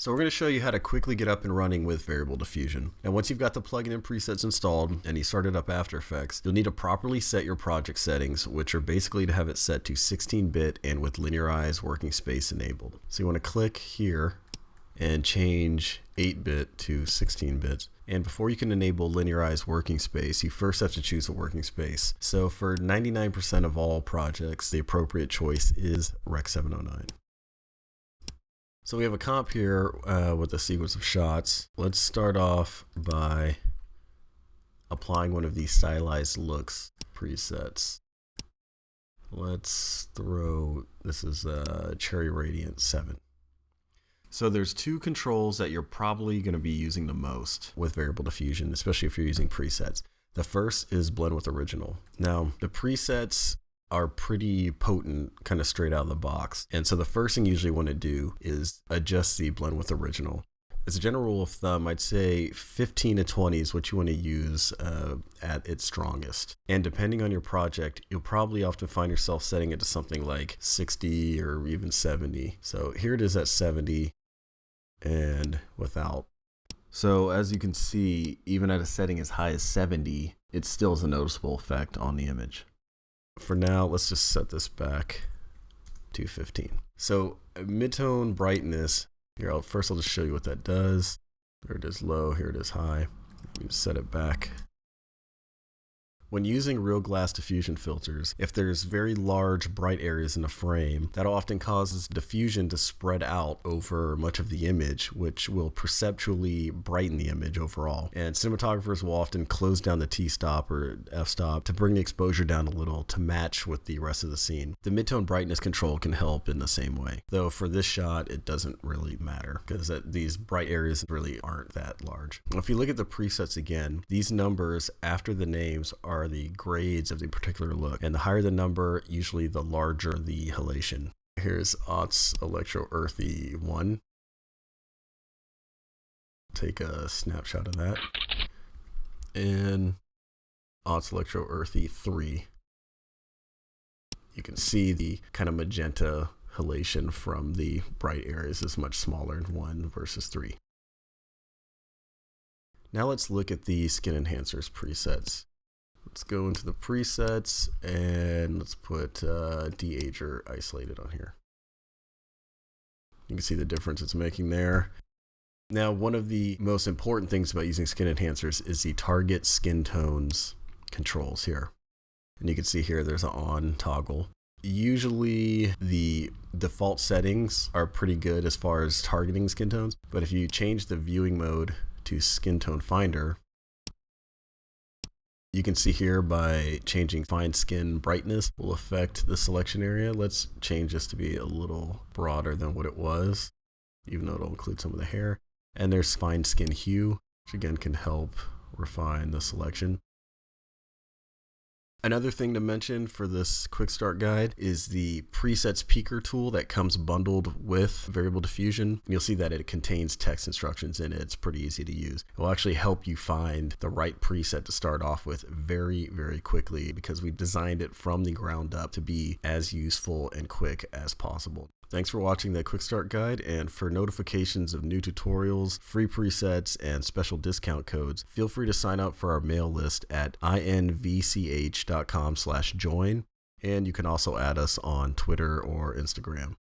So we're going to show you how to quickly get up and running with Variable Diffusion. And once you've got the plugin and presets installed and you started up After Effects, you'll need to properly set your project settings, which are basically to have it set to 16-bit and with linearized working space enabled. So you want to click here and change 8-bit to 16-bit. And before you can enable linearized working space, you first have to choose a working space. So for 99% of all projects, the appropriate choice is Rec 709. So we have a comp here with a sequence of shots. Let's start off by applying one of these stylized looks presets. Let's throw, this is Cherry Radiant 7. So there's two controls that you're probably going to be using the most with Variable Diffusion, especially if you're using presets. The first is Blend with Original. Now, the presets are pretty potent kind of straight out of the box. And so the first thing you usually want to do is adjust the Blend with Original. As a general rule of thumb, I'd say 15 to 20 is what you want to use at its strongest. And depending on your project, you'll probably often find yourself setting it to something like 60 or even 70. So here it is at 70 and without. So as you can see, even at a setting as high as 70, it still has a noticeable effect on the image. For now, let's just set this back to 15. So midtone brightness, here, first I'll just show you what that does. There it is low, here it is high. Let me set it back. When using real glass diffusion filters, if there's very large bright areas in a frame, that often causes diffusion to spread out over much of the image, which will perceptually brighten the image overall. And cinematographers will often close down the T-stop or f-stop to bring the exposure down a little to match with the rest of the scene. The midtone brightness control can help in the same way, though for this shot it doesn't really matter because these bright areas really aren't that large. If you look at the presets again, these numbers after the names are the grades of the particular look, and the higher the number, usually the larger the halation. Here's Ott's Electro Earthy 1. Take a snapshot of that. And Ott's Electro Earthy 3. You can see the kind of magenta halation from the bright areas is much smaller in 1 versus 3. Now let's look at the skin enhancers presets. Let's go into the presets and let's put de-ager isolated on here. You can see the difference it's making there. Now, one of the most important things about using skin enhancers is the target skin tones controls here. And you can see here there's an on toggle. Usually the default settings are pretty good as far as targeting skin tones, but if you change the viewing mode to skin tone finder, you can see here by changing fine skin brightness will affect the selection area. Let's change this to be a little broader than what it was, even though it'll include some of the hair. And there's fine skin hue, which again can help refine the selection. Another thing to mention for this quick start guide is the presets peeker tool that comes bundled with Variable Diffusion. You'll see that it contains text instructions in it. It's pretty easy to use. It will actually help you find the right preset to start off with very, very quickly because we designed it from the ground up to be as useful and quick as possible. Thanks for watching the quick start guide, and for notifications of new tutorials, free presets, and special discount codes, feel free to sign up for our mail list at invch.com/join, and you can also add us on Twitter or Instagram.